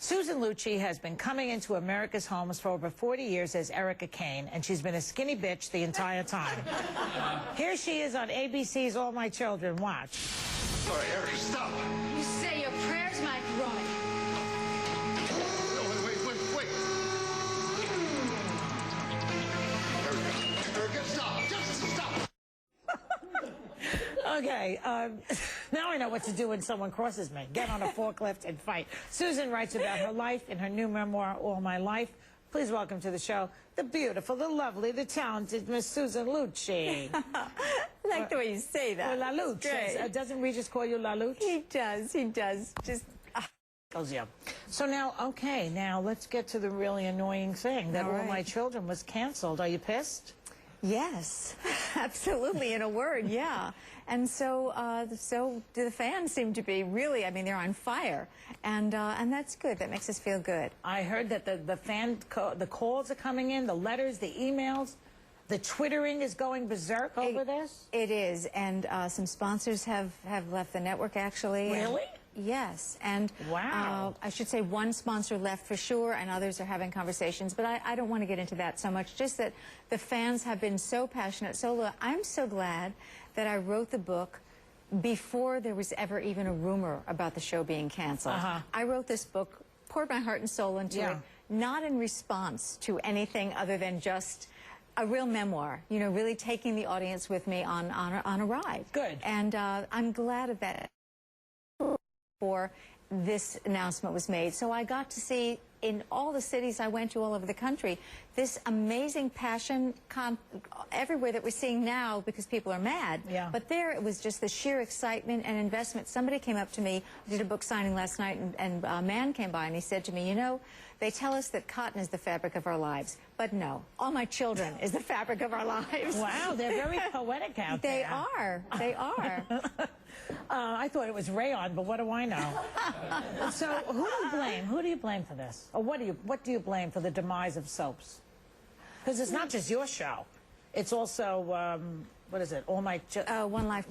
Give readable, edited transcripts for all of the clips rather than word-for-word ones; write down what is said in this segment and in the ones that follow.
Susan Lucci has been coming into America's homes for over 40 years as Erica Kane, and she's been a skinny bitch the entire time. Here she is on ABC's All My Children. Watch. All right, Erica, stop. You say your prayers, Mike Roy. No, wait. Erica, stop. Just stop. Okay, now I know what to do when someone crosses me. Get on a forklift and fight. Susan writes about her life in her new memoir, All My Life. Please welcome to the show the beautiful, the lovely, the talented Miss Susan Lucci. I like the way you say that. La Lucci. Doesn't Regis call you La Lucci? He does. Just... Yeah. So now, okay, now let's get to the really annoying thing, that All My Children was canceled. Are you pissed? Yes, absolutely, in a word, yeah. And so the fans seem to be really, I mean, they're on fire. And that's good. That makes us feel good. I heard that the calls are coming in, the letters, the emails, the Twittering is going berserk over this? It is, and some sponsors have left the network, actually. Really? Yes, and wow. I should say one sponsor left for sure, and others are having conversations, but I don't want to get into that so much, just that the fans have been so passionate. So I'm so glad that I wrote the book before there was ever even a rumor about the show being canceled. I wrote this book, poured my heart and soul into it, not in response to anything other than just a real memoir, you know, really taking the audience with me on a ride. Good. And I'm glad of that. Before this announcement was made. So I got to see in all the cities I went to all over the country this amazing passion everywhere that we're seeing now because people are mad. Yeah. But there it was just the sheer excitement and investment. Somebody came up to me, I did a book signing last night, and a man came by and he said to me, you know, they tell us that cotton is the fabric of our lives, but no, All My Children is the fabric of our lives. Wow, they're very poetic out there. They are. I thought it was rayon, but what do I know? So who do you blame? Who do you blame for this? Or what do you blame for the demise of soaps? Because it's not just your show. It's also, what is it? One Life to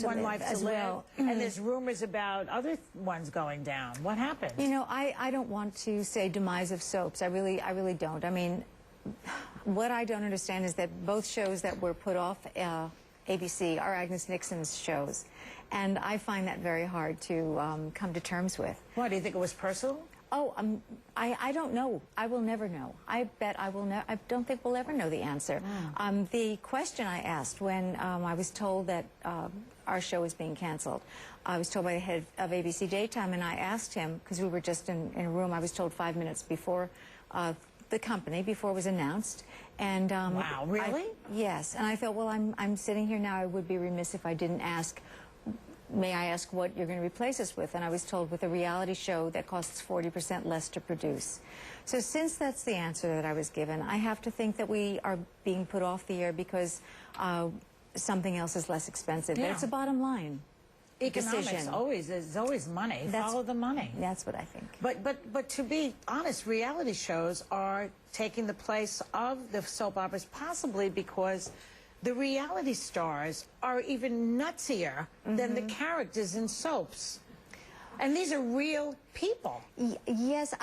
Live. As well. And there's rumors about other ones going down. What happened? You know, I don't want to say demise of soaps. I really don't. I mean, what I don't understand is that both shows that were put off ABC are Agnes Nixon's shows. And I find that very hard to come to terms with. Why, do you think it was personal? Oh, I don't know. I will never know. I bet I will never. I don't think we'll ever know the answer. The question I asked when I was told that our show was being canceled, I was told by the head of ABC Daytime, and I asked him, because we were just in a room, I was told 5 minutes before the company, before it was announced. And wow, really? Yes. And I thought, well, I'm sitting here now. I would be remiss if I didn't ask, may I ask what you're going to replace us with? And I was told with a reality show that costs 40% less to produce. So since that's the answer that I was given, I have to think that we are being put off the air because something else is less expensive. Yeah. But it's a bottom line Economics decision. is always money. Follow the money. That's what I think. But to be honest, reality shows are taking the place of the soap operas, possibly because the reality stars are even nutsier than the characters in soaps. And these are real people. Yes,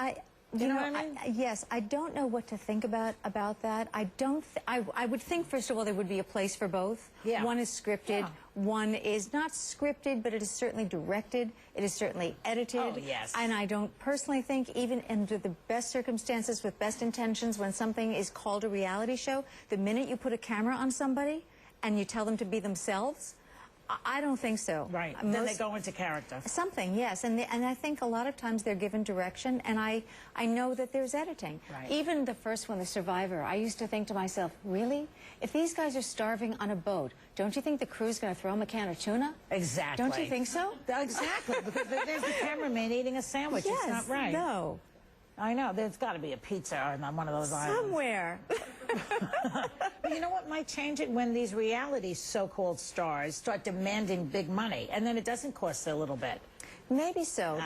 you know what I mean? Yes, I don't know what to think about that. I would think, first of all, there would be a place for both. Yeah. One is scripted. Yeah. One is not scripted, but it is certainly directed. It is certainly edited. Oh, yes. And I don't personally think, even under the best circumstances, with best intentions, when something is called a reality show, the minute you put a camera on somebody and you tell them to be themselves, I don't think so. Right. Then they go into character. Something, yes. And I think a lot of times they're given direction, and I know that there's editing. Right. Even the first one, The Survivor, I used to think to myself, really? If these guys are starving on a boat, don't you think the crew's going to throw them a can of tuna? Exactly. Don't you think so? Exactly. Because there's the cameraman eating a sandwich. Yes, it's not right. No. I know. There's got to be a pizza on one of those islands. Somewhere. But you know what might change it? When these reality so-called stars start demanding big money, and then it doesn't cost a little bit. Maybe so.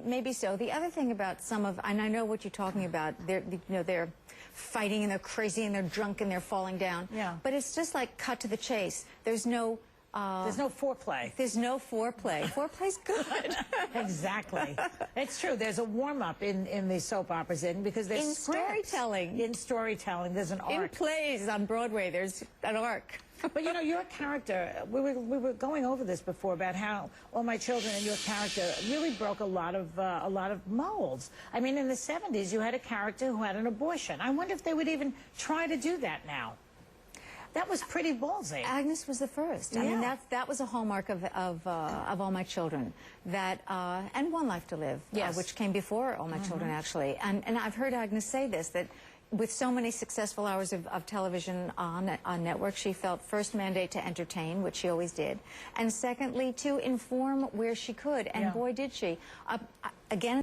Maybe so. The other thing about some of, and I know what you're talking about, they're fighting and they're crazy and they're drunk and they're falling down. Yeah. But it's just like cut to the chase. There's no There's no foreplay. There's no foreplay. Foreplay's good. Exactly. It's true. There's a warm-up in the soap operas because there's In scripts. storytelling. In storytelling, there's an In arc. plays on Broadway, there's an arc. But you know, your character, we were going over this before about how All My Children and your character really broke a lot of molds. I mean, in the 70s, you had a character who had an abortion. I wonder if they would even try to do that now. That was pretty ballsy. Agnes was the first. I mean, that was a hallmark of All My Children. That and One Life to Live, yes. Which came before All My Children, actually. And I've heard Agnes say this, that with so many successful hours of television on network, she felt first mandate to entertain, which she always did, and secondly to inform where she could. And boy, did she. Again.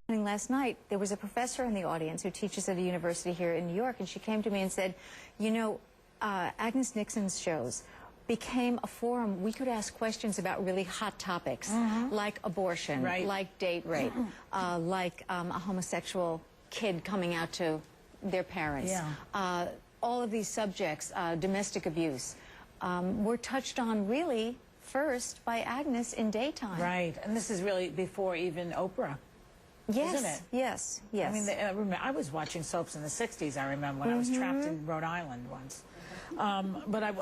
Last night, there was a professor in the audience who teaches at a university here in New York, and she came to me and said, you know, Agnes Nixon's shows became a forum. We could ask questions about really hot topics, like abortion, like date rape, like a homosexual kid coming out to their parents. All of these subjects, domestic abuse, were touched on really first by Agnes in daytime. Right, and this is really before even Oprah. Yes, isn't it? yes, yes. I mean, I was watching soaps in the 60s, I remember, when I was trapped in Rhode Island once. But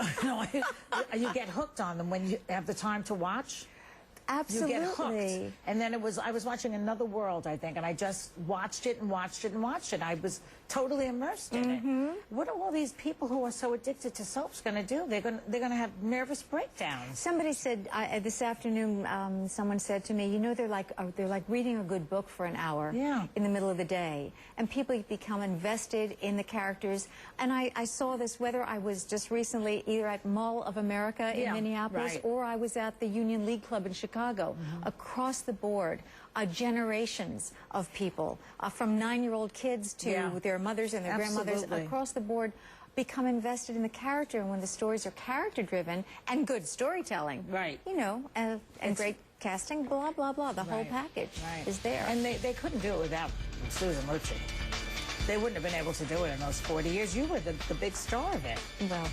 you get hooked on them when you have the time to watch. Absolutely. You get hooked. And then I was watching Another World, I think, and I just watched it and watched it and watched it. I was totally immersed in it. What are all these people who are so addicted to soaps going to do? They're going to have nervous breakdowns. Somebody said this afternoon. Someone said to me, you know, they're like reading a good book for an hour in the middle of the day, and people become invested in the characters. And I saw this whether I was just recently either at Mall of America in Minneapolis or I was at the Union League Club in Chicago. Across the board, generations of people, from 9-year-old kids to their mothers and their grandmothers, across the board, become invested in the character. And when the stories are character-driven and good storytelling, you know, and great casting, blah, blah, blah, the whole package is there. And they couldn't do it without Susan Lucci. They wouldn't have been able to do it in those 40 years. You were the big star of it. Well,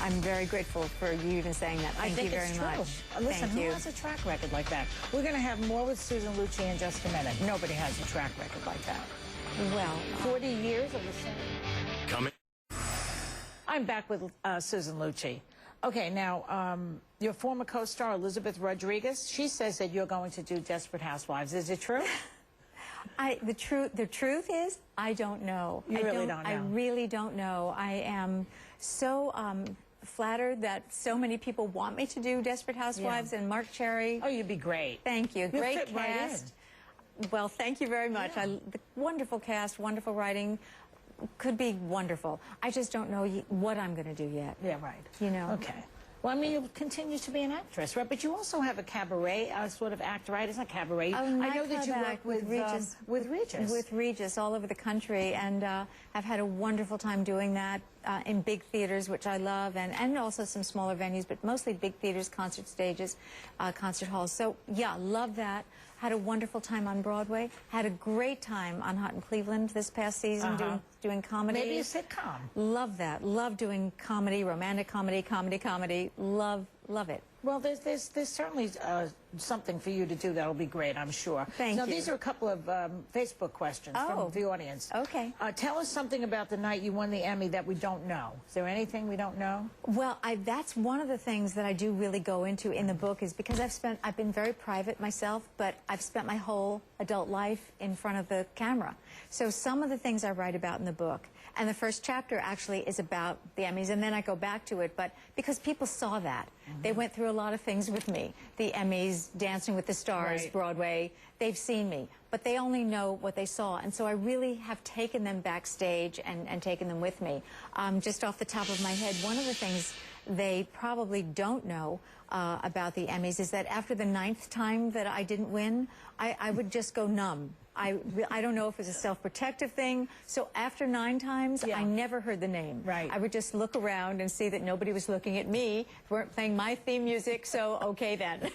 I'm very grateful for you even saying that. Thank you very much. Listen, Thank who you. has a track record like that? We're going to have more with Susan Lucci in just a minute. Nobody has a track record like that. Well, 40 years of the same. Coming. I'm back with Susan Lucci. Okay, now, your former co-star, Elizabeth Rodriguez, she says that you're going to do Desperate Housewives. Is it true? The truth is, I don't know. You really don't know. I really don't know. I am so flattered that so many people want me to do Desperate Housewives, and Mark Cherry. Oh, you'd be great. Thank you. You'll Great fit right cast. Well, thank you very much. The wonderful cast, wonderful writing. Could be wonderful. I just don't know what I'm going to do yet. Yeah, right. You know. Okay. Well, I mean, you'll continue to be an actress, right? But you also have a cabaret sort of act, right? It's not cabaret. Oh, I know that you work with Regis. With Regis. With Regis all over the country, and I've had a wonderful time doing that in big theaters, which I love, and also some smaller venues, but mostly big theaters, concert stages, concert halls. So, yeah, love that. Had a wonderful time on Broadway. Had a great time on Hot in Cleveland this past season doing comedy. Maybe a sitcom. Love that. Love doing comedy, romantic comedy, comedy. Love it. Well, there's certainly something for you to do that'll be great, I'm sure. Thank you. Now, these are a couple of Facebook questions from the audience. Okay. Tell us something about the night you won the Emmy that we don't know. Is there anything we don't know? Well, that's one of the things that I do really go into in the book, is because I've been very private myself, but I've spent my whole adult life in front of the camera. So some of the things I write about in the book, and the first chapter actually is about the Emmys, and then I go back to it, but because people saw that. They went through a lot of things with me. The Emmys, Dancing with the Stars, Broadway, they've seen me, but they only know what they saw. And so I really have taken them backstage and taken them with me. Just off the top of my head, one of the things they probably don't know about the Emmys is that after the 9th time that I didn't win, I would just go numb. I don't know if it's a self-protective thing. So after 9 times, Yeah. I never heard the name. Right. I would just look around and see that nobody was looking at me, weren't playing my theme music, so okay then.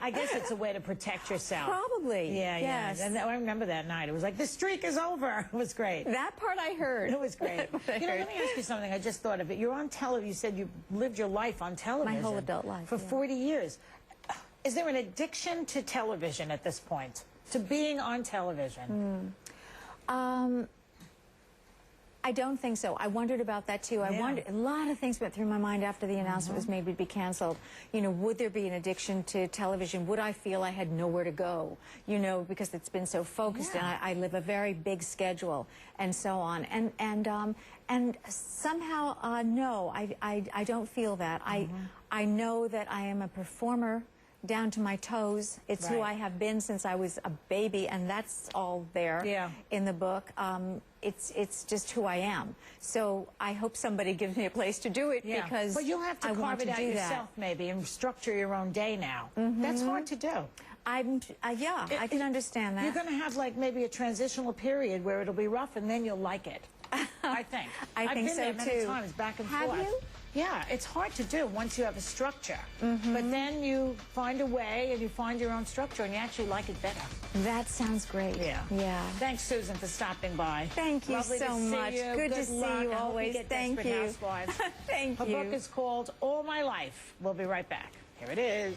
I guess it's a way to protect yourself. Probably. Yeah, yes. yeah. And I remember that night. It was like, the streak is over. It was great. That part I heard. It was great. You know, let me ask you something. I just thought of it. You're on television. You said you lived your life on television. My whole adult life, For yeah. 40 years. Is there an addiction to television at this point? To being on television? I don't think so. I wondered about that too. I wondered, a lot of things went through my mind after the announcement was made would be canceled. You know, would there be an addiction to television? Would I feel I had nowhere to go? You know, because it's been so focused, and I live a very big schedule, and so on. And somehow, no, I don't feel that. I know that I am a performer down to my toes. It's who I have been since I was a baby, and that's all there in the book. It's just who I am. So I hope somebody gives me a place to do it because but you'll have to carve it out yourself maybe and structure your own day now. That's hard to do. Yeah, I can understand that. You're going to have like maybe a transitional period where it'll be rough, and then you'll like it. I think. I've been so there many too. times, back and Have forth. you? Yeah, it's hard to do once you have a structure. But then you find a way, and you find your own structure, and you actually like it better. That sounds great. Yeah. Yeah. Thanks, Susan, for stopping by. Thank you Lovely so to see much. you. Good to see luck. you I hope always. get Thank Desperate you. Housewives. Thank Her you. book is called All My Life. We'll be right back. Here it is.